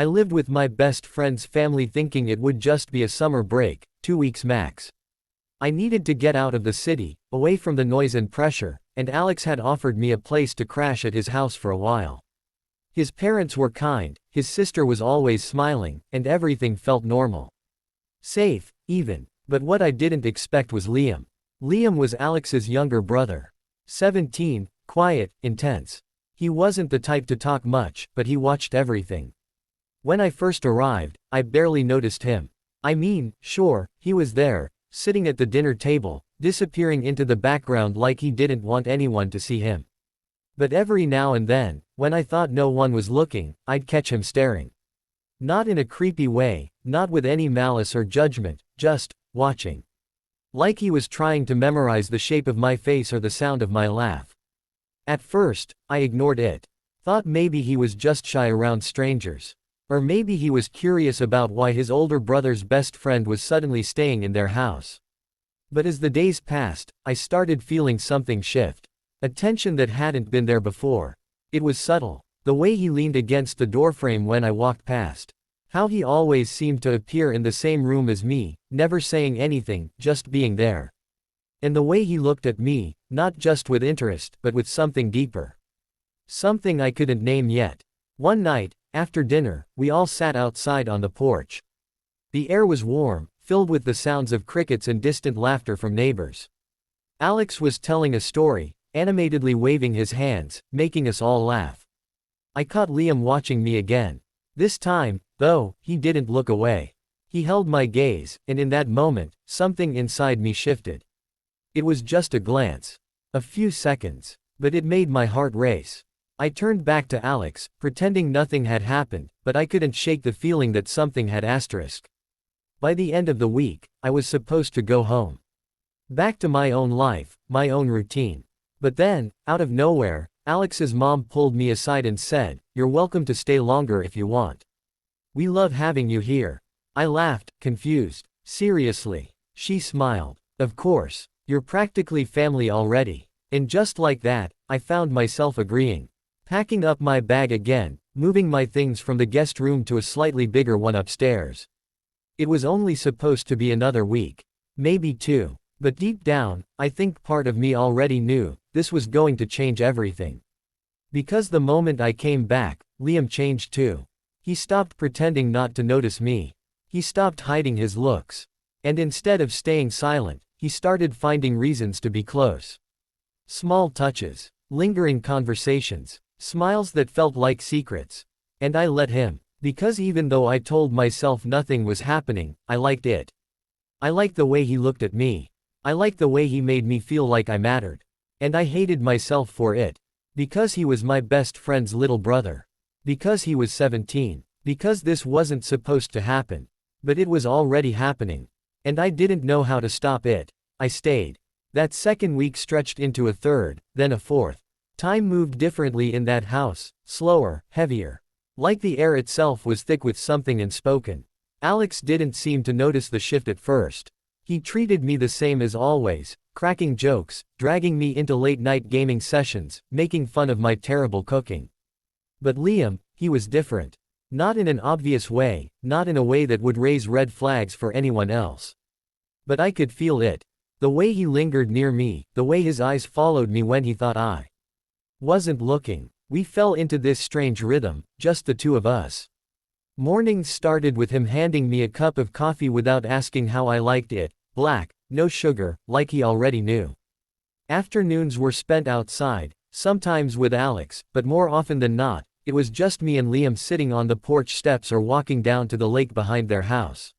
I lived with my best friend's family thinking it would just be a summer break, 2 weeks max. I needed to get out of the city, away from the noise and pressure, and Alex had offered me a place to crash at his house for a while. His parents were kind, his sister was always smiling, and everything felt normal. Safe, even. But what I didn't expect was Liam. Liam was Alex's younger brother. 17, quiet, intense. He wasn't the type to talk much, but he watched everything. When I first arrived, I barely noticed him. I mean, sure, he was there, sitting at the dinner table, disappearing into the background like he didn't want anyone to see him. But every now and then, when I thought no one was looking, I'd catch him staring. Not in a creepy way, not with any malice or judgment, just watching. Like he was trying to memorize the shape of my face or the sound of my laugh. At first, I ignored it. Thought maybe he was just shy around strangers. Or maybe he was curious about why his older brother's best friend was suddenly staying in their house. But as the days passed, I started feeling something shift. A tension that hadn't been there before. It was subtle. The way he leaned against the doorframe when I walked past. How he always seemed to appear in the same room as me, never saying anything, just being there. And the way he looked at me, not just with interest, but with something deeper. Something I couldn't name yet. One night, after dinner, we all sat outside on the porch. The air was warm, filled with the sounds of crickets and distant laughter from neighbors. Alex was telling a story, animatedly waving his hands, making us all laugh. I caught Liam watching me again. This time, though, he didn't look away. He held my gaze, and in that moment, something inside me shifted. It was just a glance. A few seconds. But it made my heart race. I turned back to Alex, pretending nothing had happened, but I couldn't shake the feeling that something had asterisk. By the end of the week, I was supposed to go home. Back to my own life, my own routine. But then, out of nowhere, Alex's mom pulled me aside and said, "You're welcome to stay longer if you want. We love having you here." I laughed, confused. "Seriously?" She smiled. "Of course. You're practically family already." And just like that, I found myself agreeing. Packing up my bag again, moving my things from the guest room to a slightly bigger one upstairs. It was only supposed to be another week. Maybe 2. But deep down, I think part of me already knew, this was going to change everything. Because the moment I came back, Liam changed too. He stopped pretending not to notice me. He stopped hiding his looks. And instead of staying silent, he started finding reasons to be close. Small touches, lingering conversations, smiles that felt like secrets. And I let him. Because even though I told myself nothing was happening, I liked it. I liked the way he looked at me. I liked the way he made me feel like I mattered. And I hated myself for it. Because he was my best friend's little brother. Because he was 17. Because this wasn't supposed to happen. But it was already happening. And I didn't know how to stop it. I stayed. That second week stretched into a third, then a fourth. Time moved differently in that house, slower, heavier. Like the air itself was thick with something unspoken. Alex didn't seem to notice the shift at first. He treated me the same as always, cracking jokes, dragging me into late-night gaming sessions, making fun of my terrible cooking. But Liam, he was different. Not in an obvious way, not in a way that would raise red flags for anyone else. But I could feel it. The way he lingered near me, the way his eyes followed me when he thought I wasn't looking. We fell into this strange rhythm, just the two of us. Mornings started with him handing me a cup of coffee without asking how I liked it, black, no sugar, like he already knew. Afternoons were spent outside, sometimes with Alex, but more often than not, it was just me and Liam sitting on the porch steps or walking down to the lake behind their house.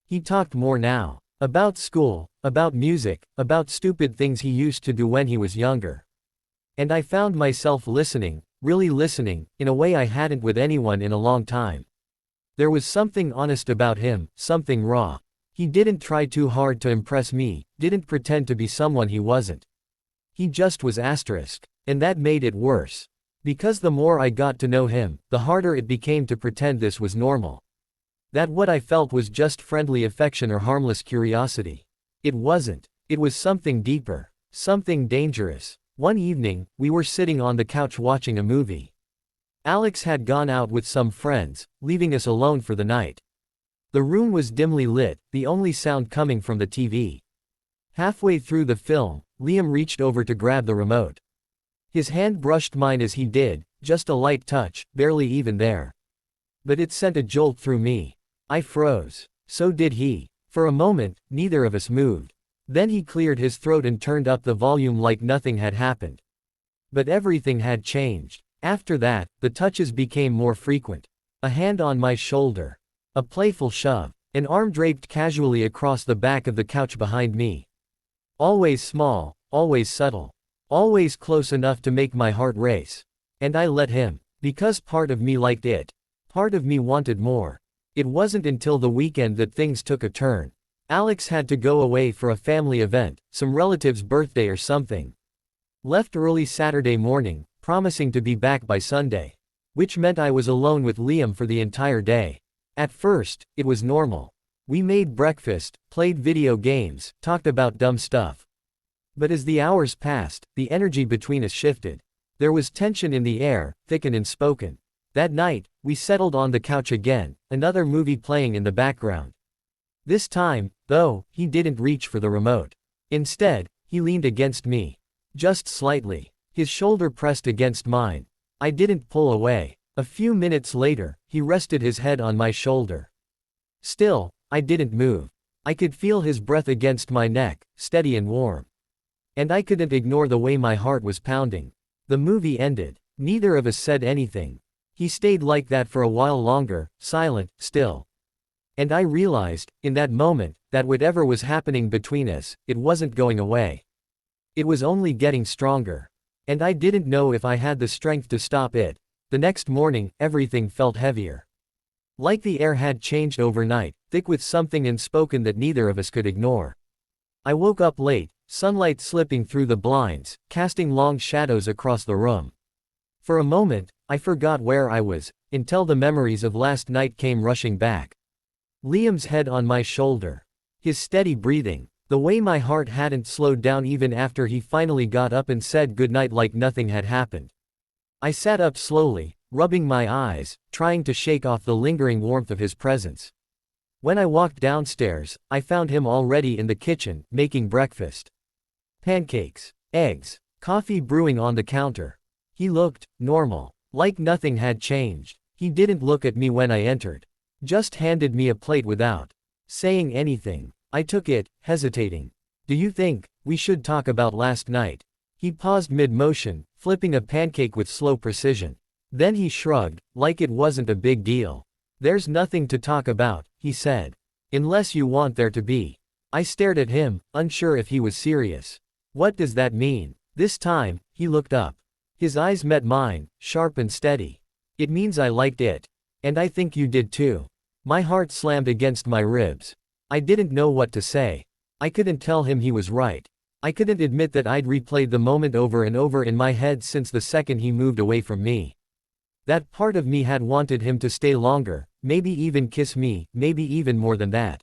He talked more now. About school, about music, about stupid things he used to do when he was younger. And I found myself listening, really listening, in a way I hadn't with anyone in a long time. There was something honest about him, something raw. He didn't try too hard to impress me, didn't pretend to be someone he wasn't. He just was asterisk. And that made it worse. Because the more I got to know him, the harder it became to pretend this was normal. That what I felt was just friendly affection or harmless curiosity. It wasn't. It was something deeper. Something dangerous. One evening, we were sitting on the couch watching a movie. Alex had gone out with some friends, leaving us alone for the night. The room was dimly lit, the only sound coming from the TV. Halfway through the film, Liam reached over to grab the remote. His hand brushed mine as he did, just a light touch, barely even there. But it sent a jolt through me. I froze. So did he. For a moment, neither of us moved. Then he cleared his throat and turned up the volume like nothing had happened. But everything had changed. After that, the touches became more frequent. A hand on my shoulder. A playful shove. An arm draped casually across the back of the couch behind me. Always small, always subtle. Always close enough to make my heart race. And I let him. Because part of me liked it. Part of me wanted more. It wasn't until the weekend that things took a turn. Alex had to go away for a family event, some relative's birthday or something. Left early Saturday morning, promising to be back by Sunday. Which meant I was alone with Liam for the entire day. At first, it was normal. We made breakfast, played video games, talked about dumb stuff. But as the hours passed, the energy between us shifted. There was tension in the air, thick and unspoken. That night, we settled on the couch again, another movie playing in the background. This time, though, he didn't reach for the remote. Instead, he leaned against me. Just slightly. His shoulder pressed against mine. I didn't pull away. A few minutes later, he rested his head on my shoulder. Still, I didn't move. I could feel his breath against my neck, steady and warm. And I couldn't ignore the way my heart was pounding. The movie ended. Neither of us said anything. He stayed like that for a while longer, silent, still. And I realized, in that moment, that whatever was happening between us, it wasn't going away. It was only getting stronger. And I didn't know if I had the strength to stop it. The next morning, everything felt heavier. Like the air had changed overnight, thick with something unspoken that neither of us could ignore. I woke up late, sunlight slipping through the blinds, casting long shadows across the room. For a moment, I forgot where I was, until the memories of last night came rushing back. Liam's head on my shoulder. His steady breathing. The way my heart hadn't slowed down even after he finally got up and said goodnight like nothing had happened. I sat up slowly, rubbing my eyes, trying to shake off the lingering warmth of his presence. When I walked downstairs, I found him already in the kitchen, making breakfast. Pancakes, eggs, coffee brewing on the counter. He looked normal, like nothing had changed. He didn't look at me when I entered. Just handed me a plate without saying anything. I took it, hesitating. "Do you think we should talk about last night?" He paused mid-motion, flipping a pancake with slow precision. Then he shrugged, like it wasn't a big deal. "There's nothing to talk about," he said. "Unless you want there to be." I stared at him, unsure if he was serious. "What does that mean?" This time, he looked up. His eyes met mine, sharp and steady. "It means I liked it. And I think you did too." My heart slammed against my ribs. I didn't know what to say. I couldn't tell him he was right. I couldn't admit that I'd replayed the moment over and over in my head since the second he moved away from me. That part of me had wanted him to stay longer, maybe even kiss me, maybe even more than that.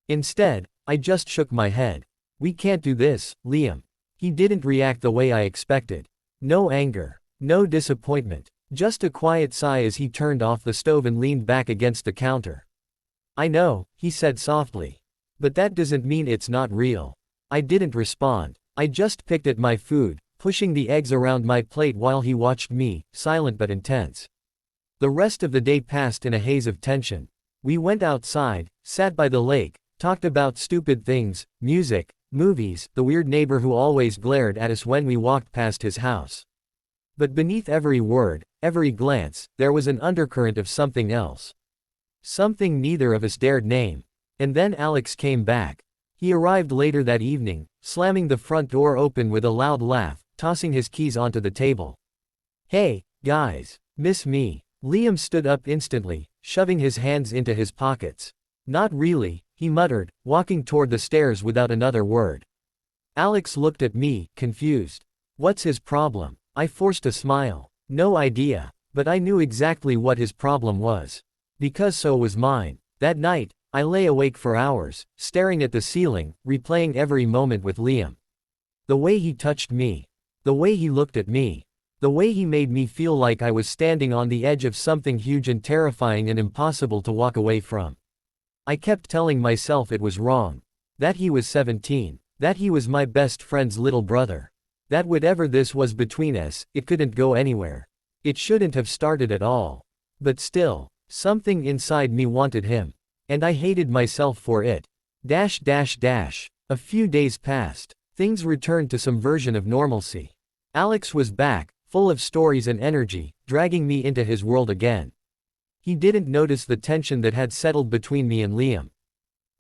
Instead, I just shook my head. "We can't do this, Liam." He didn't react the way I expected. No anger. No disappointment. Just a quiet sigh as he turned off the stove and leaned back against the counter. "I know," he said softly. "But that doesn't mean it's not real." I didn't respond. I just picked at my food, pushing the eggs around my plate while he watched me, silent but intense. The rest of the day passed in a haze of tension. We went outside, sat by the lake, talked about stupid things, music, movies, the weird neighbor who always glared at us when we walked past his house. But beneath every word, every glance, there was an undercurrent of something else. Something neither of us dared name. And then Alex came back. He arrived later that evening, slamming the front door open with a loud laugh, tossing his keys onto the table. "Hey, guys. Miss me?" Liam stood up instantly, shoving his hands into his pockets. "Not really," he muttered, walking toward the stairs without another word. Alex looked at me, confused. "What's his problem?" I forced a smile. "No idea. But I knew exactly what his problem was. Because so was mine." That night, I lay awake for hours, staring at the ceiling, replaying every moment with Liam. The way he touched me. The way he looked at me. The way he made me feel like I was standing on the edge of something huge and terrifying and impossible to walk away from. I kept telling myself it was wrong. That he was 17. That he was my best friend's little brother. That whatever this was between us, it couldn't go anywhere. It shouldn't have started at all. But still, something inside me wanted him. And I hated myself for it. A few days passed. Things returned to some version of normalcy. Alex was back, full of stories and energy, dragging me into his world again. He didn't notice the tension that had settled between me and Liam.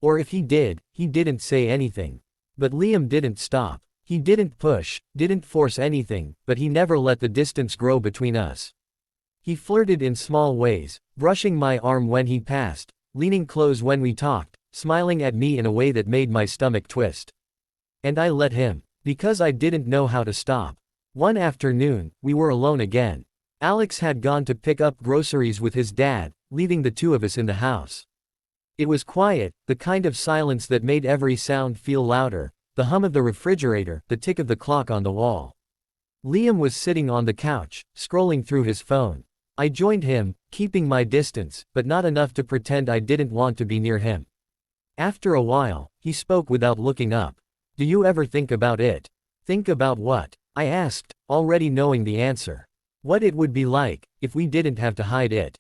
Or if he did, he didn't say anything. But Liam didn't stop. He didn't push, didn't force anything, but he never let the distance grow between us. He flirted in small ways, brushing my arm when he passed, leaning close when we talked, smiling at me in a way that made my stomach twist. And I let him, because I didn't know how to stop. One afternoon, we were alone again. Alex had gone to pick up groceries with his dad, leaving the two of us in the house. It was quiet, the kind of silence that made every sound feel louder, the hum of the refrigerator, the tick of the clock on the wall. Liam was sitting on the couch, scrolling through his phone. I joined him, keeping my distance, but not enough to pretend I didn't want to be near him. After a while, he spoke without looking up. "Do you ever think about it?" "Think about what?" I asked, already knowing the answer. What it would be like, if we didn't have to hide it.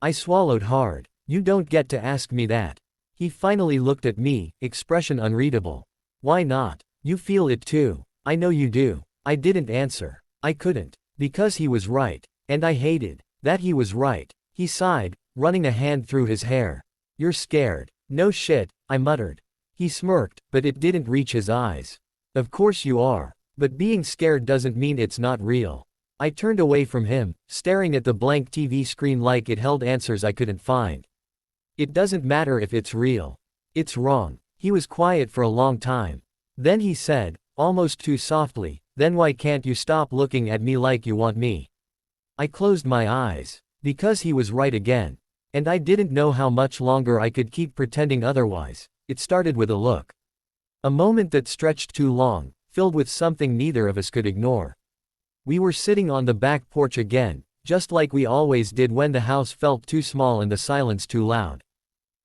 I swallowed hard. "You don't get to ask me that." He finally looked at me, expression unreadable. "Why not? You feel it too. I know you do." I didn't answer. I couldn't. Because he was right. And I hated that he was right. He sighed, running a hand through his hair. "You're scared." "No shit," I muttered. He smirked, but it didn't reach his eyes. "Of course you are. But being scared doesn't mean it's not real." I turned away from him, staring at the blank TV screen like it held answers I couldn't find. "It doesn't matter if it's real. It's wrong." He was quiet for a long time. Then he said, almost too softly, "Then why can't you stop looking at me like you want me?" I closed my eyes. Because he was right again. And I didn't know how much longer I could keep pretending otherwise. It started with a look. A moment that stretched too long, filled with something neither of us could ignore. We were sitting on the back porch again, just like we always did when the house felt too small and the silence too loud.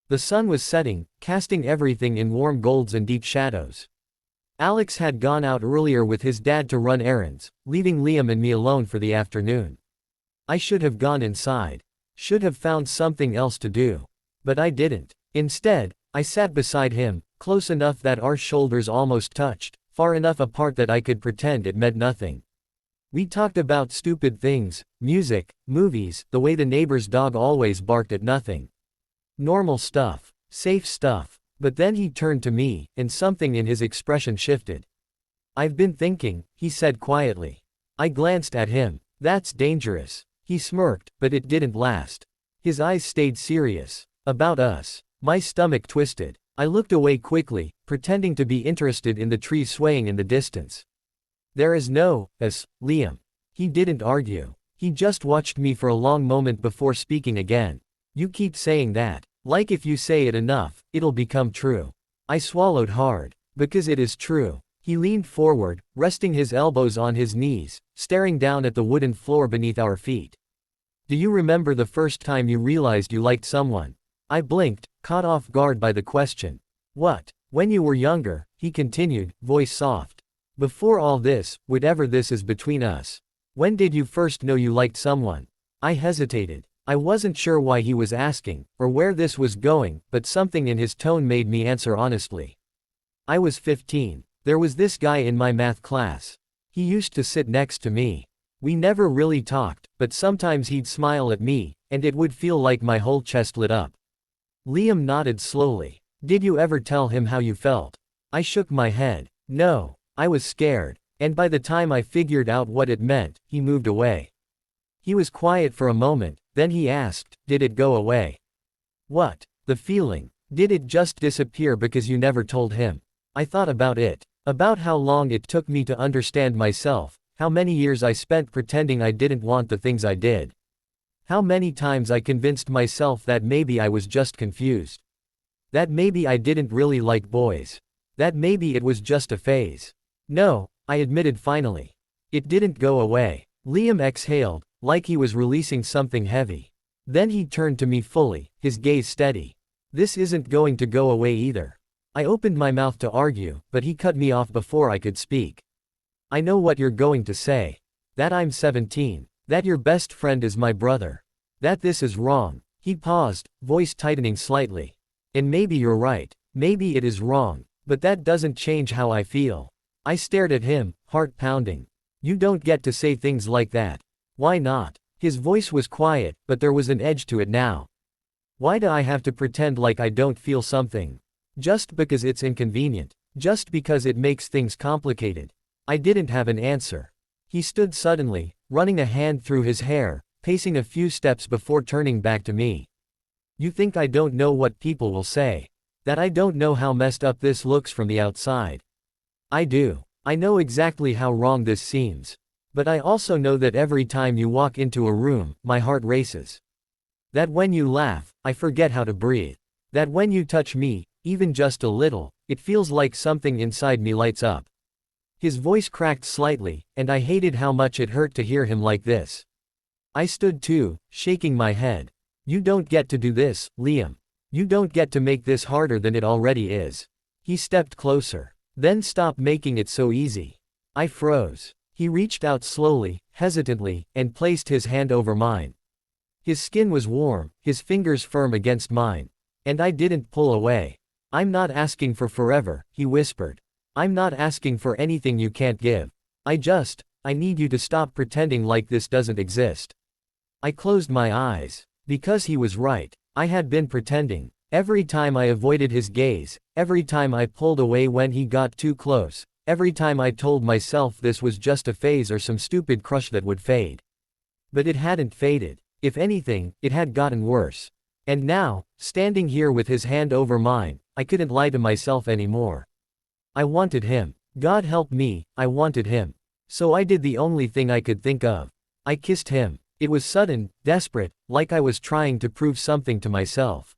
The sun was setting, casting everything in warm golds and deep shadows. Alex had gone out earlier with his dad to run errands, leaving Liam and me alone for the afternoon. I should have gone inside. Should have found something else to do. But I didn't. Instead, I sat beside him, close enough that our shoulders almost touched, far enough apart that I could pretend it meant nothing. We talked about stupid things, music, movies, the way the neighbor's dog always barked at nothing. Normal stuff. Safe stuff. But then he turned to me, and something in his expression shifted. "I've been thinking," he said quietly. I glanced at him. "That's dangerous." He smirked, but it didn't last. His eyes stayed serious. "About us." My stomach twisted. I looked away quickly, pretending to be interested in the trees swaying in the distance. "There is no us, Liam." He didn't argue. He just watched me for a long moment before speaking again. "You keep saying that. Like if you say it enough, it'll become true." I swallowed hard. "Because it is true." He leaned forward, resting his elbows on his knees, staring down at the wooden floor beneath our feet. "Do you remember the first time you realized you liked someone?" I blinked, caught off guard by the question. "What?" "When you were younger," he continued, voice soft. "Before all this, whatever this is between us. When did you first know you liked someone?" I hesitated. I wasn't sure why he was asking, or where this was going, but something in his tone made me answer honestly. "I was 15. There was this guy in my math class. He used to sit next to me. We never really talked, but sometimes he'd smile at me, and it would feel like my whole chest lit up." Liam nodded slowly. "Did you ever tell him how you felt?" I shook my head. "No. I was scared. And by the time I figured out what it meant, he moved away." He was quiet for a moment, then he asked, "Did it go away?" "What? The feeling. Did it just disappear because you never told him?" I thought about it. About how long it took me to understand myself, how many years I spent pretending I didn't want the things I did. How many times I convinced myself that maybe I was just confused. That maybe I didn't really like boys. That maybe it was just a phase. "No," I admitted finally. "It didn't go away." Liam exhaled, like he was releasing something heavy. Then he turned to me fully, his gaze steady. This isn't going to go away either. I opened my mouth to argue, but he cut me off before I could speak. I know what you're going to say. That I'm 17. That your best friend is my brother. That this is wrong. He paused, voice tightening slightly. And maybe you're right. Maybe it is wrong. But that doesn't change how I feel. I stared at him, heart pounding. You don't get to say things like that. Why not? His voice was quiet, but there was an edge to it now. Why do I have to pretend like I don't feel something? Just because it's inconvenient. Just because it makes things complicated. I didn't have an answer. He stood suddenly, running a hand through his hair, pacing a few steps before turning back to me. You think I don't know what people will say? That I don't know how messed up this looks from the outside? I do. I know exactly how wrong this seems. But I also know that every time you walk into a room, my heart races. That when you laugh, I forget how to breathe. That when you touch me, even just a little, it feels like something inside me lights up. His voice cracked slightly, and I hated how much it hurt to hear him like this. I stood too, shaking my head. You don't get to do this, Liam. You don't get to make this harder than it already is. He stepped closer. Then stop making it so easy. I froze. He reached out slowly, hesitantly, and placed his hand over mine. His skin was warm, his fingers firm against mine. And I didn't pull away. I'm not asking for forever, he whispered. I'm not asking for anything you can't give. I need you to stop pretending like this doesn't exist. I closed my eyes. Because he was right. I had been pretending. Every time I avoided his gaze, every time I pulled away when he got too close, every time I told myself this was just a phase or some stupid crush that would fade. But it hadn't faded. If anything, it had gotten worse. And now, standing here with his hand over mine, I couldn't lie to myself anymore. I wanted him. God help me, I wanted him. So I did the only thing I could think of. I kissed him. It was sudden, desperate, like I was trying to prove something to myself.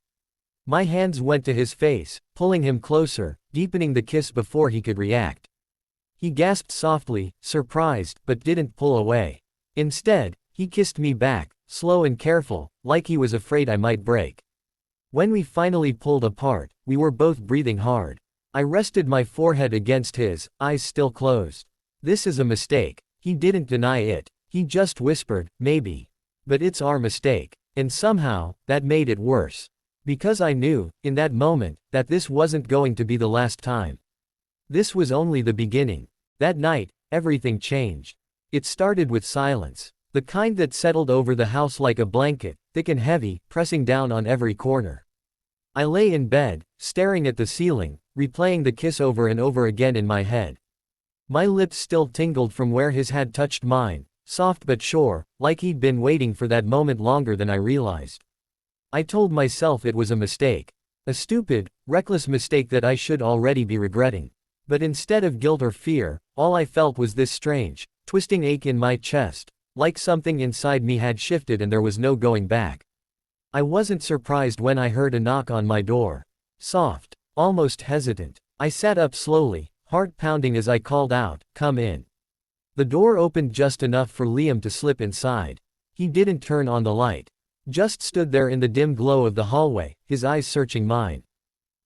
My hands went to his face, pulling him closer, deepening the kiss before he could react. He gasped softly, surprised, but didn't pull away. Instead, he kissed me back, slow and careful, like he was afraid I might break. When we finally pulled apart, we were both breathing hard. I rested my forehead against his, eyes still closed. This is a mistake. He didn't deny it. He just whispered, maybe. But it's our mistake. And somehow, that made it worse. Because I knew, in that moment, that this wasn't going to be the last time. This was only the beginning. That night, everything changed. It started with silence. The kind that settled over the house like a blanket, thick and heavy, pressing down on every corner. I lay in bed, staring at the ceiling, replaying the kiss over and over again in my head. My lips still tingled from where his had touched mine, soft but sure, like he'd been waiting for that moment longer than I realized. I told myself it was a mistake. A stupid, reckless mistake that I should already be regretting. But instead of guilt or fear, all I felt was this strange, twisting ache in my chest, like something inside me had shifted and there was no going back. I wasn't surprised when I heard a knock on my door. Soft, almost hesitant. I sat up slowly, heart pounding as I called out, "Come in." The door opened just enough for Liam to slip inside. He didn't turn on the light. Just stood there in the dim glow of the hallway, his eyes searching mine.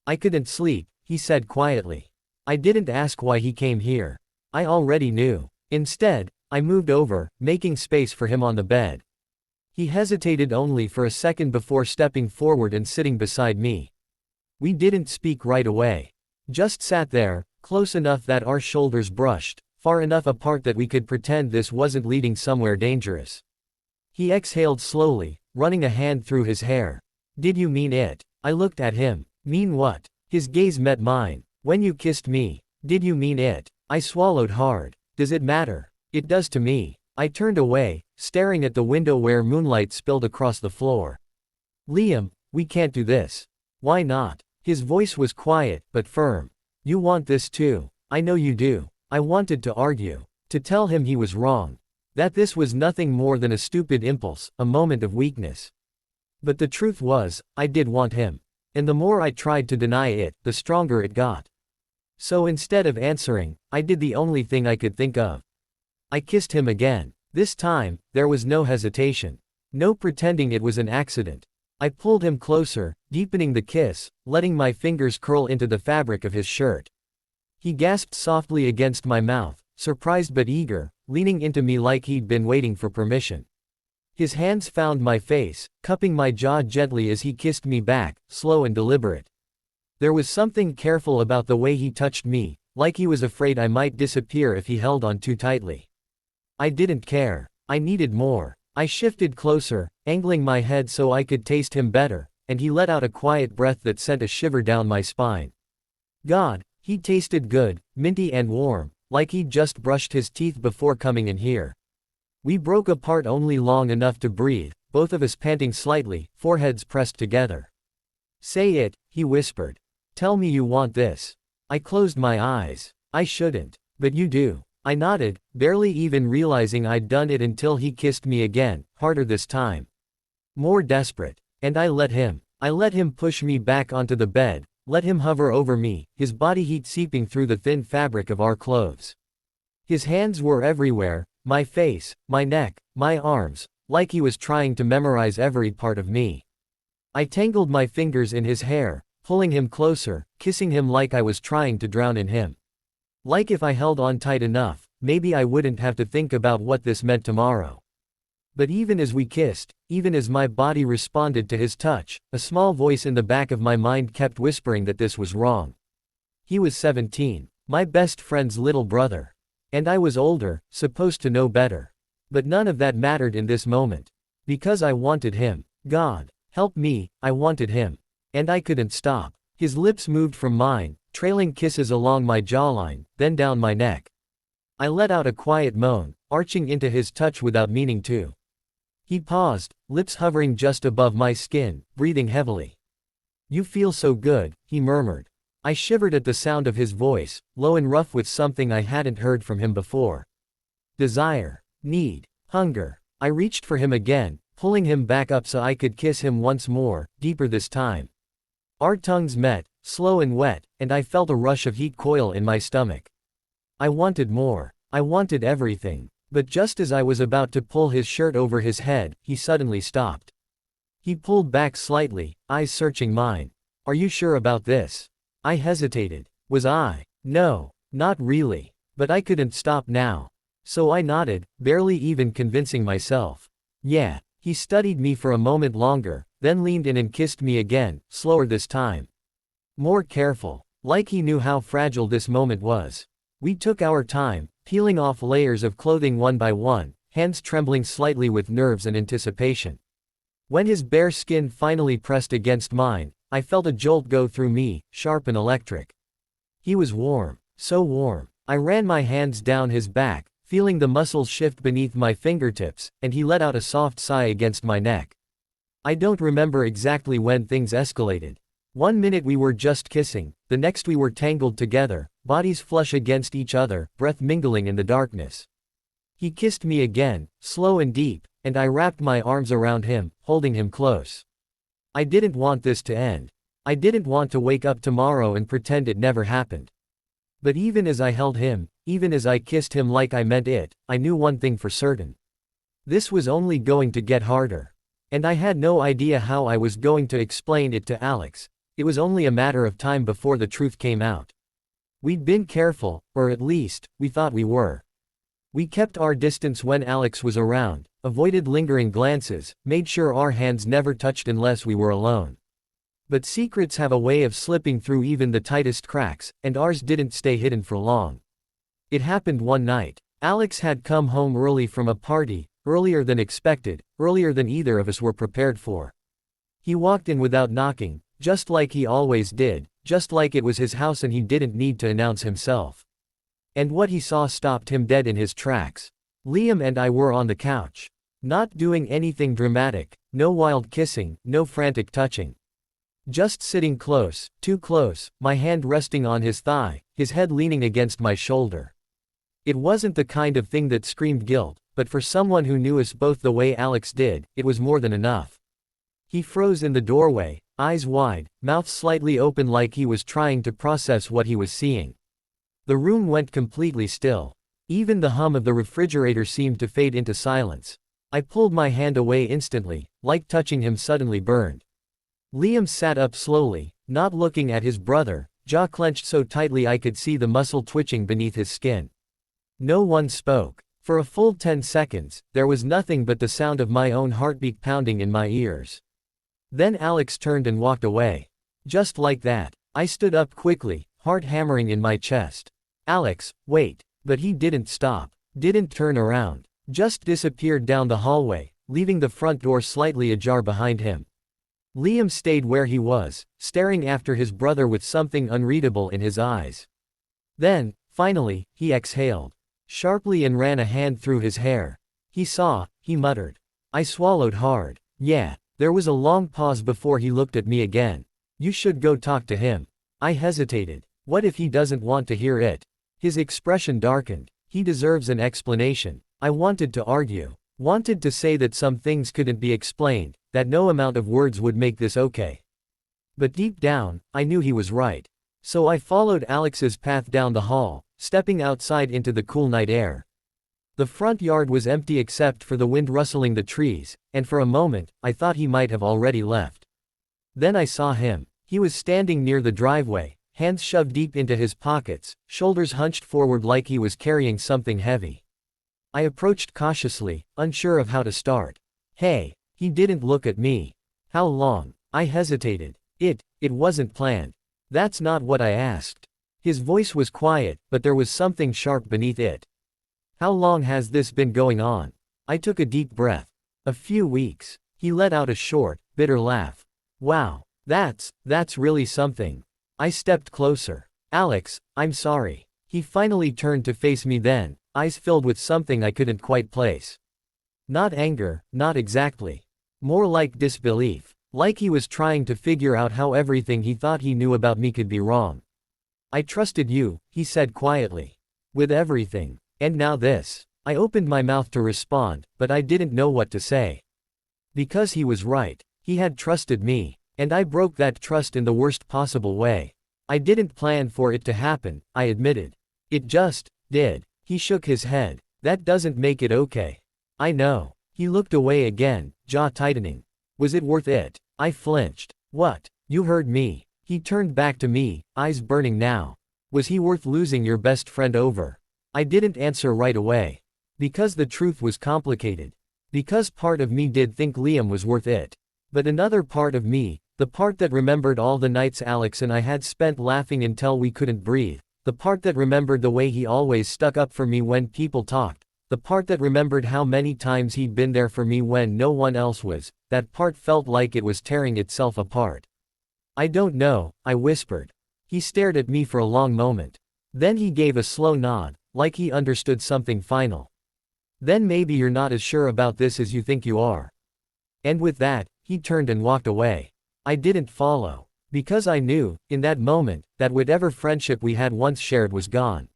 "I couldn't sleep," he said quietly. I didn't ask why he came here. I already knew. Instead, I moved over, making space for him on the bed. He hesitated only for a second before stepping forward and sitting beside me. We didn't speak right away. Just sat there, close enough that our shoulders brushed, far enough apart that we could pretend this wasn't leading somewhere dangerous. He exhaled slowly, running a hand through his hair. "Did you mean it?" I looked at him. "Mean what?" His gaze met mine. "When you kissed me, did you mean it?" I swallowed hard. "Does it matter?" "It does to me." I turned away, staring at the window where moonlight spilled across the floor. "Liam, we can't do this." "Why not?" His voice was quiet, but firm. "You want this too. I know you do." I wanted to argue. To tell him he was wrong. That this was nothing more than a stupid impulse, a moment of weakness. But the truth was, I did want him. And the more I tried to deny it, the stronger it got. So instead of answering, I did the only thing I could think of. I kissed him again. This time, there was no hesitation. No pretending it was an accident. I pulled him closer, deepening the kiss, letting my fingers curl into the fabric of his shirt. He gasped softly against my mouth, surprised but eager, leaning into me like he'd been waiting for permission. His hands found my face, cupping my jaw gently as he kissed me back, slow and deliberate. There was something careful about the way he touched me, like he was afraid I might disappear if he held on too tightly. I didn't care. I needed more. I shifted closer, angling my head so I could taste him better, and he let out a quiet breath that sent a shiver down my spine. God, he tasted good, minty and warm, like he'd just brushed his teeth before coming in here. We broke apart only long enough to breathe, both of us panting slightly, foreheads pressed together. Say it, he whispered. Tell me you want this. I closed my eyes. I shouldn't. But you do. I nodded, barely even realizing I'd done it until he kissed me again, harder this time. More desperate. And I let him. I let him push me back onto the bed, let him hover over me, his body heat seeping through the thin fabric of our clothes. His hands were everywhere, my face, my neck, my arms, like he was trying to memorize every part of me. I tangled my fingers in his hair, pulling him closer, kissing him like I was trying to drown in him. Like if I held on tight enough, maybe I wouldn't have to think about what this meant tomorrow. But even as we kissed, even as my body responded to his touch, a small voice in the back of my mind kept whispering that this was wrong. He was 17, my best friend's little brother. And I was older, supposed to know better. But none of that mattered in this moment. Because I wanted him. God, help me, I wanted him. And I couldn't stop. His lips moved from mine, trailing kisses along my jawline, then down my neck. I let out a quiet moan, arching into his touch without meaning to. He paused, lips hovering just above my skin, breathing heavily. You feel so good, he murmured. I shivered at the sound of his voice, low and rough with something I hadn't heard from him before. Desire. Need. Hunger. I reached for him again, pulling him back up so I could kiss him once more, deeper this time. Our tongues met, slow and wet, and I felt a rush of heat coil in my stomach. I wanted more. I wanted everything. But just as I was about to pull his shirt over his head, he suddenly stopped. He pulled back slightly, eyes searching mine. Are you sure about this? I hesitated. Was I? No, not really. But I couldn't stop now. So I nodded, barely even convincing myself. Yeah. He studied me for a moment longer, then leaned in and kissed me again, slower this time. More careful, like he knew how fragile this moment was. We took our time, peeling off layers of clothing one by one, hands trembling slightly with nerves and anticipation. When his bare skin finally pressed against mine, I felt a jolt go through me, sharp and electric. He was warm, so warm. I ran my hands down his back, feeling the muscles shift beneath my fingertips, and he let out a soft sigh against my neck. I don't remember exactly when things escalated. One minute we were just kissing, the next we were tangled together, bodies flush against each other, breath mingling in the darkness. He kissed me again, slow and deep, and I wrapped my arms around him, holding him close. I didn't want this to end. I didn't want to wake up tomorrow and pretend it never happened. But even as I held him, even as I kissed him like I meant it, I knew one thing for certain. This was only going to get harder. And I had no idea how I was going to explain it to Alex. It was only a matter of time before the truth came out. We'd been careful, or at least, we thought we were. We kept our distance when Alex was around, avoided lingering glances, made sure our hands never touched unless we were alone. But secrets have a way of slipping through even the tightest cracks, and ours didn't stay hidden for long. It happened one night. Alex had come home early from a party, earlier than expected, earlier than either of us were prepared for. He walked in without knocking, just like he always did, just like it was his house and he didn't need to announce himself. And what he saw stopped him dead in his tracks. Liam and I were on the couch. Not doing anything dramatic, no wild kissing, no frantic touching. Just sitting close, too close, my hand resting on his thigh, his head leaning against my shoulder. It wasn't the kind of thing that screamed guilt, but for someone who knew us both the way Alex did, it was more than enough. He froze in the doorway, eyes wide, mouth slightly open like he was trying to process what he was seeing. The room went completely still. Even the hum of the refrigerator seemed to fade into silence. I pulled my hand away instantly, like touching him suddenly burned. Liam sat up slowly, not looking at his brother, jaw clenched so tightly I could see the muscle twitching beneath his skin. No one spoke. For a full 10 seconds, there was nothing but the sound of my own heartbeat pounding in my ears. Then Alex turned and walked away. Just like that. I stood up quickly, heart hammering in my chest. Alex, wait. But he didn't stop. Didn't turn around. Just disappeared down the hallway, leaving the front door slightly ajar behind him. Liam stayed where he was, staring after his brother with something unreadable in his eyes. Then, finally, he exhaled sharply and ran a hand through his hair. He saw, he muttered. I swallowed hard. Yeah. There was a long pause before he looked at me again. You should go talk to him. I hesitated. What if he doesn't want to hear it? His expression darkened. He deserves an explanation. I wanted to argue. Wanted to say that some things couldn't be explained, that no amount of words would make this okay. But deep down, I knew he was right. So I followed Alex's path down the hall, stepping outside into the cool night air. The front yard was empty except for the wind rustling the trees, and for a moment, I thought he might have already left. Then I saw him. He was standing near the driveway, hands shoved deep into his pockets, shoulders hunched forward like he was carrying something heavy. I approached cautiously, unsure of how to start. Hey. He didn't look at me. How long? I hesitated. It wasn't planned. That's not what I asked. His voice was quiet, but there was something sharp beneath it. How long has this been going on? I took a deep breath. A few weeks. He let out a short, bitter laugh. Wow. That's really something. I stepped closer. Alex, I'm sorry. He finally turned to face me then, eyes filled with something I couldn't quite place. Not anger, not exactly. More like disbelief. Like he was trying to figure out how everything he thought he knew about me could be wrong. I trusted you, he said quietly. With everything. And now this. I opened my mouth to respond, but I didn't know what to say. Because he was right. He had trusted me. And I broke that trust in the worst possible way. I didn't plan for it to happen, I admitted. It just did. He shook his head. That doesn't make it okay. I know. He looked away again, jaw tightening. Was it worth it? I flinched. What? You heard me. He turned back to me, eyes burning now. Was he worth losing your best friend over? I didn't answer right away. Because the truth was complicated. Because part of me did think Liam was worth it. But another part of me, the part that remembered all the nights Alex and I had spent laughing until we couldn't breathe, the part that remembered the way he always stuck up for me when people talked, the part that remembered how many times he'd been there for me when no one else was, that part felt like it was tearing itself apart. I don't know, I whispered. He stared at me for a long moment. Then he gave a slow nod, like he understood something final. Then maybe you're not as sure about this as you think you are. And with that, he turned and walked away. I didn't follow. Because I knew, in that moment, that whatever friendship we had once shared was gone.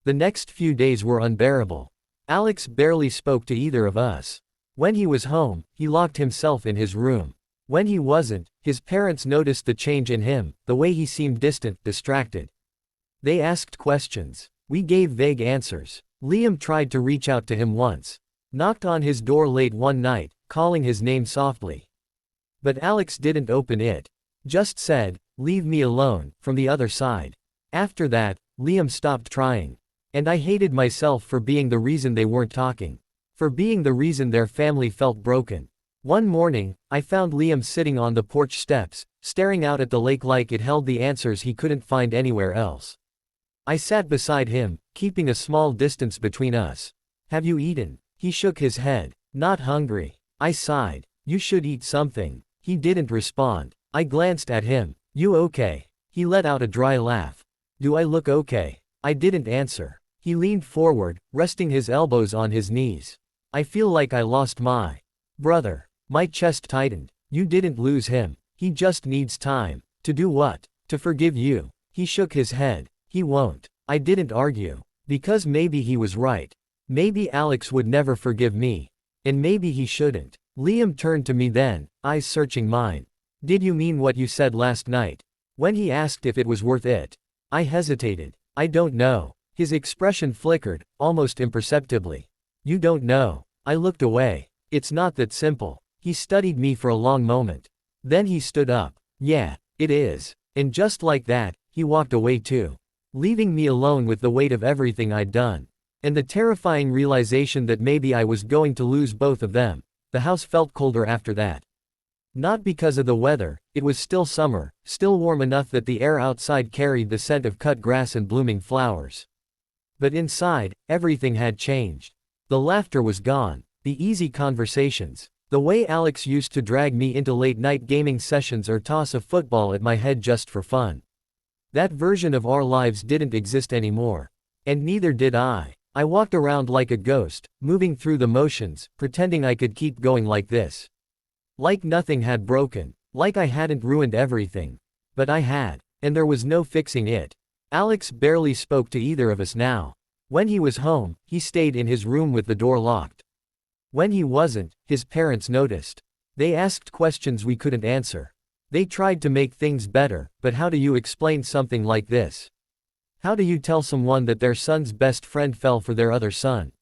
The next few days were unbearable. Alex barely spoke to either of us. When he was home, he locked himself in his room. When he wasn't, his parents noticed the change in him, the way he seemed distant, distracted. They asked questions. We gave vague answers. Liam tried to reach out to him once. Knocked on his door late one night, calling his name softly. But Alex didn't open it. Just said, "Leave me alone," from the other side. After that, Liam stopped trying. And I hated myself for being the reason they weren't talking. For being the reason their family felt broken. One morning, I found Liam sitting on the porch steps, staring out at the lake like it held the answers he couldn't find anywhere else. I sat beside him, keeping a small distance between us. "Have you eaten?" He shook his head. "Not hungry." I sighed. "You should eat something." He didn't respond. I glanced at him. "You okay?" He let out a dry laugh. "Do I look okay?" I didn't answer. He leaned forward, resting his elbows on his knees. "I feel like I lost my brother." My chest tightened. "You didn't lose him. He just needs time." "To do what?" "To forgive you." He shook his head. "He won't." I didn't argue. Because maybe he was right. Maybe Alex would never forgive me. And maybe he shouldn't. Liam turned to me then, eyes searching mine. "Did you mean what you said last night?" When he asked if it was worth it. I hesitated. "I don't know." His expression flickered, almost imperceptibly. You don't know. I looked away. It's not that simple. He studied me for a long moment. Then he stood up. Yeah, it is. And just like that, he walked away too. Leaving me alone with the weight of everything I'd done. And the terrifying realization that maybe I was going to lose both of them. The house felt colder after that. Not because of the weather, it was still summer, still warm enough that the air outside carried the scent of cut grass and blooming flowers. But inside, everything had changed. The laughter was gone, the easy conversations, the way Alex used to drag me into late-night gaming sessions or toss a football at my head just for fun. That version of our lives didn't exist anymore. And neither did I. I walked around like a ghost, moving through the motions, pretending I could keep going like this. Like nothing had broken, like I hadn't ruined everything. But I had, and there was no fixing it. Alex barely spoke to either of us now. When he was home, he stayed in his room with the door locked. When he wasn't, his parents noticed. They asked questions we couldn't answer. They tried to make things better, but how do you explain something like this? How do you tell someone that their son's best friend fell for their other son?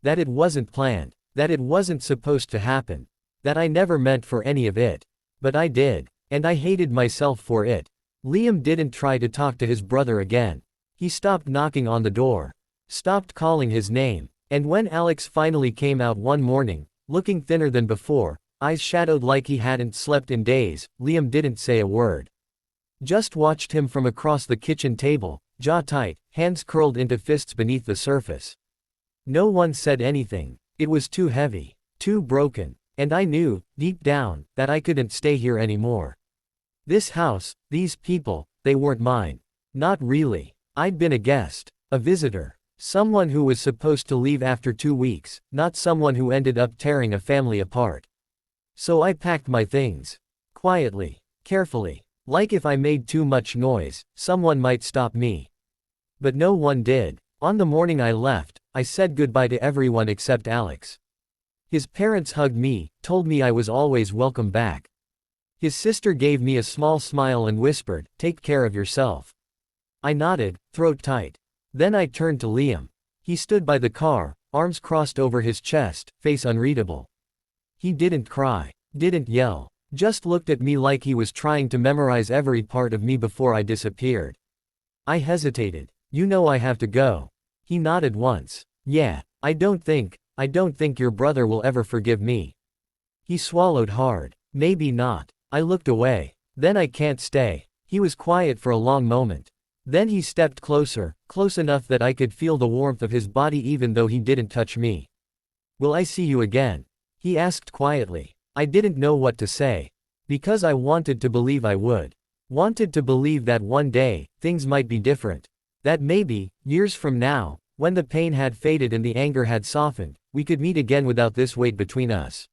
That it wasn't planned, that it wasn't supposed to happen, that I never meant for any of it. But I did, and I hated myself for it. Liam didn't try to talk to his brother again. He stopped knocking on the door, stopped calling his name, and when Alex finally came out one morning, looking thinner than before, eyes shadowed like he hadn't slept in days, Liam didn't say a word. Just watched him from across the kitchen table, jaw tight, hands curled into fists beneath the surface. No one said anything. It was too heavy, too broken, and I knew, deep down, that I couldn't stay here anymore. This house, these people, they weren't mine. Not really. I'd been a guest, a visitor, someone who was supposed to leave after 2 weeks, not someone who ended up tearing a family apart. So I packed my things. Quietly, carefully, like if I made too much noise, someone might stop me. But no one did. On the morning I left, I said goodbye to everyone except Alex. His parents hugged me, told me I was always welcome back. His sister gave me a small smile and whispered, "Take care of yourself." I nodded, throat tight. Then I turned to Liam. He stood by the car, arms crossed over his chest, face unreadable. He didn't cry, didn't yell, just looked at me like he was trying to memorize every part of me before I disappeared. I hesitated. "You know I have to go." He nodded once. "Yeah, I don't think your brother will ever forgive me." He swallowed hard. "Maybe not." I looked away. "Then I can't stay." He was quiet for a long moment. Then he stepped closer, close enough that I could feel the warmth of his body even though he didn't touch me. "Will I see you again?" he asked quietly. I didn't know what to say. Because I wanted to believe I would. Wanted to believe that one day, things might be different. That maybe, years from now, when the pain had faded and the anger had softened, we could meet again without this weight between us.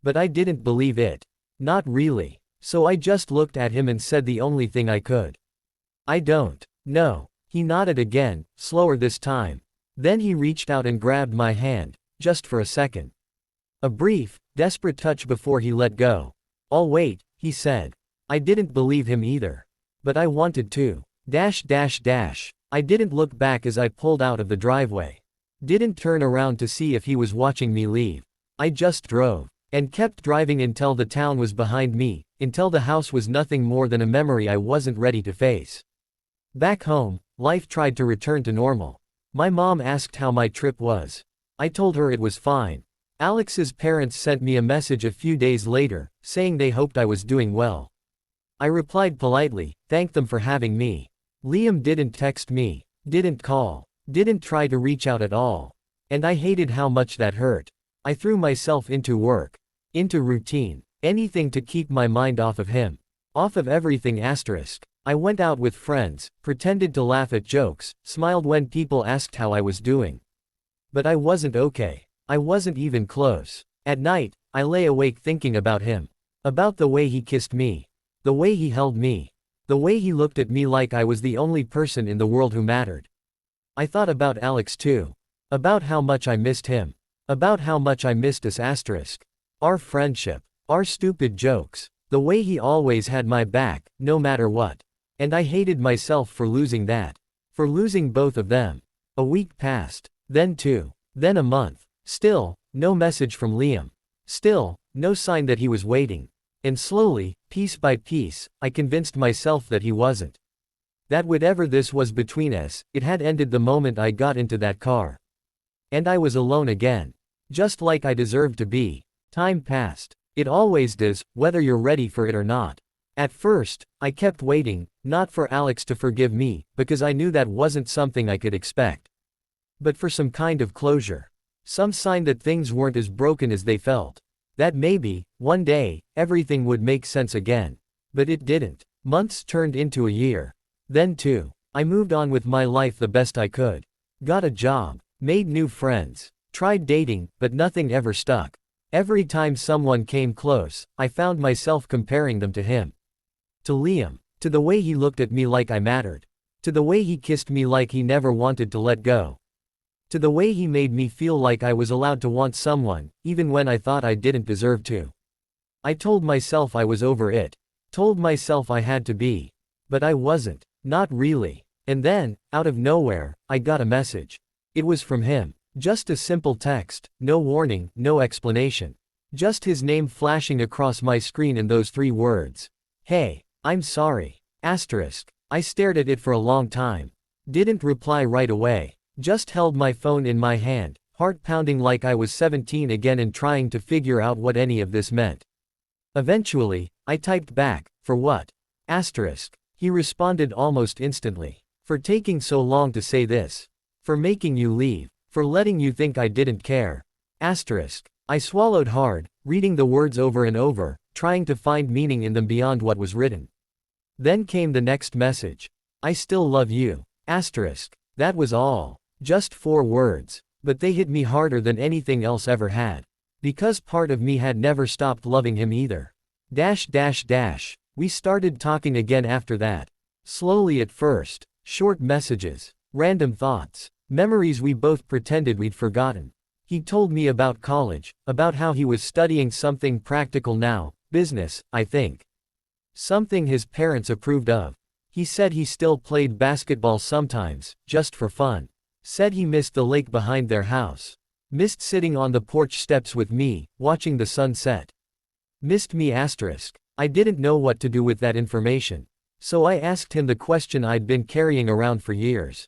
But I didn't believe it. Not really. So I just looked at him and said the only thing I could. "I don't know." He nodded again, slower this time. Then he reached out and grabbed my hand, just for a second. A brief, desperate touch before he let go. "I'll wait," he said. I didn't believe him either. But I wanted to. I didn't look back as I pulled out of the driveway. Didn't turn around to see if he was watching me leave. I just drove. And kept driving until the town was behind me, until the house was nothing more than a memory I wasn't ready to face. Back home, life tried to return to normal. My mom asked how my trip was. I told her it was fine. Alex's parents sent me a message a few days later, saying they hoped I was doing well. I replied politely, thanked them for having me. Liam didn't text me, didn't call, didn't try to reach out at all. And I hated how much that hurt. I threw myself into work, into routine, anything to keep my mind off of him. Off of everything asterisk. I went out with friends, pretended to laugh at jokes, smiled when people asked how I was doing. But I wasn't okay. I wasn't even close. At night, I lay awake thinking about him. About the way he kissed me. The way he held me. The way he looked at me like I was the only person in the world who mattered. I thought about Alex too. About how much I missed him. About how much I missed us asterisk. Our friendship. Our stupid jokes. The way he always had my back, no matter what. And I hated myself for losing that. For losing both of them. A week passed. Then 2. Then a month. Still, no message from Liam. Still, no sign that he was waiting. And slowly, piece by piece, I convinced myself that he wasn't. That whatever this was between us, it had ended the moment I got into that car. And I was alone again. Just like I deserved to be. Time passed. It always does, whether you're ready for it or not. At first, I kept waiting, not for Alex to forgive me, because I knew that wasn't something I could expect. But for some kind of closure. Some sign that things weren't as broken as they felt. That maybe, one day, everything would make sense again. But it didn't. Months turned into a year. Then 2. I moved on with my life the best I could. Got a job. Made new friends. Tried dating, but nothing ever stuck. Every time someone came close, I found myself comparing them to him. To Liam. To the way he looked at me like I mattered. To the way he kissed me like he never wanted to let go. To the way he made me feel like I was allowed to want someone, even when I thought I didn't deserve to. I told myself I was over it. Told myself I had to be. But I wasn't. Not really. And then, out of nowhere, I got a message. It was from him. Just a simple text, no warning, no explanation. Just his name flashing across my screen and those 3 words. Hey, I'm sorry. Asterisk. I stared at it for a long time. Didn't reply right away. Just held my phone in my hand, heart pounding like I was 17 again and trying to figure out what any of this meant. Eventually, I typed back, for what? Asterisk. He responded almost instantly. For taking so long to say this. For making you leave. For letting you think I didn't care. Asterisk. I swallowed hard, reading the words over and over, trying to find meaning in them beyond what was written. Then came the next message. I still love you. Asterisk. That was all. Just 4 words. But they hit me harder than anything else ever had. Because part of me had never stopped loving him either. We started talking again after that. Slowly at first. Short messages. Random thoughts. Memories we both pretended we'd forgotten. He told me about college, about how he was studying something practical now, business, I think. Something his parents approved of. He said he still played basketball sometimes, just for fun. Said he missed the lake behind their house. Missed sitting on the porch steps with me, watching the sun set. Missed me asterisk. I didn't know what to do with that information. So I asked him the question I'd been carrying around for years.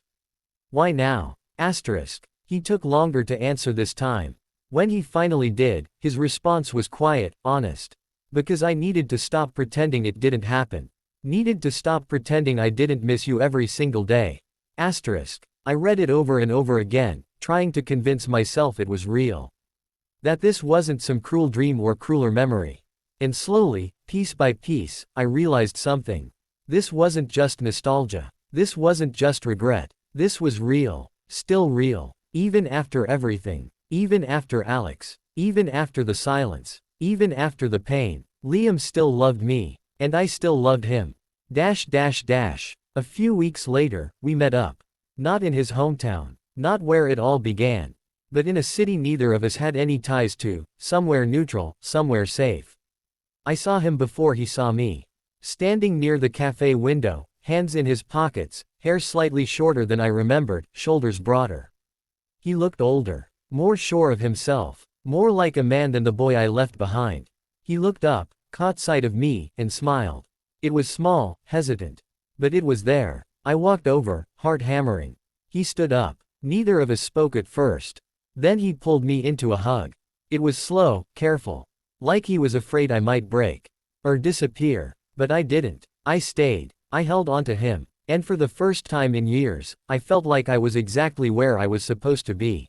Why now? Asterisk. He took longer to answer this time. When he finally did, his response was quiet, honest. Because I needed to stop pretending it didn't happen. Needed to stop pretending I didn't miss you every single day. Asterisk. I read it over and over again, trying to convince myself it was real. That this wasn't some cruel dream or crueler memory. And slowly, piece by piece, I realized something. This wasn't just nostalgia. This wasn't just regret. This was real. Still real. Even after everything. Even after Alex. Even after the silence. Even after the pain. Liam still loved me. And I still loved him. A few weeks later, we met up. Not in his hometown. Not where it all began. But in a city neither of us had any ties to, somewhere neutral, somewhere safe. I saw him before he saw me. Standing near the cafe window, hands in his pockets, hair slightly shorter than I remembered, shoulders broader. He looked older. More sure of himself. More like a man than the boy I left behind. He looked up, caught sight of me, and smiled. It was small, hesitant. But it was there. I walked over, heart hammering. He stood up. Neither of us spoke at first. Then he pulled me into a hug. It was slow, careful. Like he was afraid I might break. Or disappear. But I didn't. I stayed. I held onto him. And for the first time in years, I felt like I was exactly where I was supposed to be.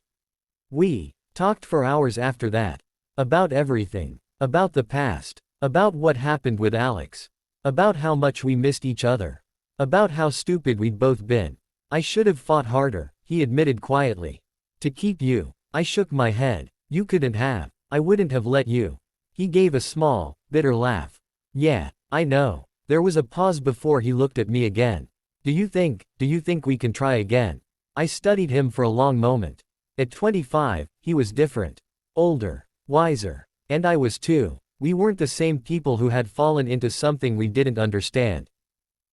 We talked for hours after that. About everything. About the past. About what happened with Alex. About how much we missed each other. About how stupid we'd both been. I should have fought harder, he admitted quietly. To keep you. I shook my head. You couldn't have. I wouldn't have let you. He gave a small, bitter laugh. Yeah, I know. There was a pause before he looked at me again. Do you think we can try again? I studied him for a long moment. At 25, he was different. Older. Wiser. And I was too. We weren't the same people who had fallen into something we didn't understand.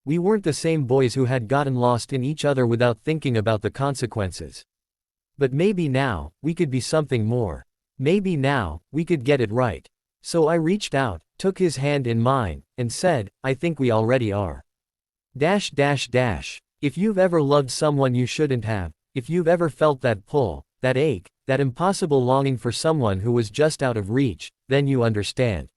We weren't the same boys who had gotten lost in each other without thinking about the consequences. But maybe now, we could be something more. Maybe now, we could get it right. So I reached out, took his hand in mine, and said, I think we already are. If you've ever loved someone you shouldn't have, if you've ever felt that pull, that ache, that impossible longing for someone who was just out of reach, then you understand.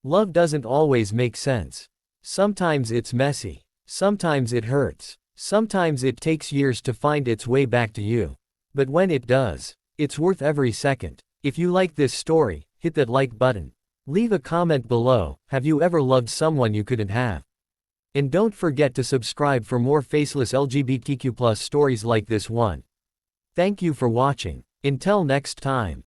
Love doesn't always make sense. Sometimes it's messy. Sometimes it hurts. Sometimes it takes years to find its way back to you. But when it does, it's worth every second. If you like this story, hit that like button. Leave a comment below, have you ever loved someone you couldn't have? And don't forget to subscribe for more faceless LGBTQ+ stories like this one. Thank you for watching. Until next time.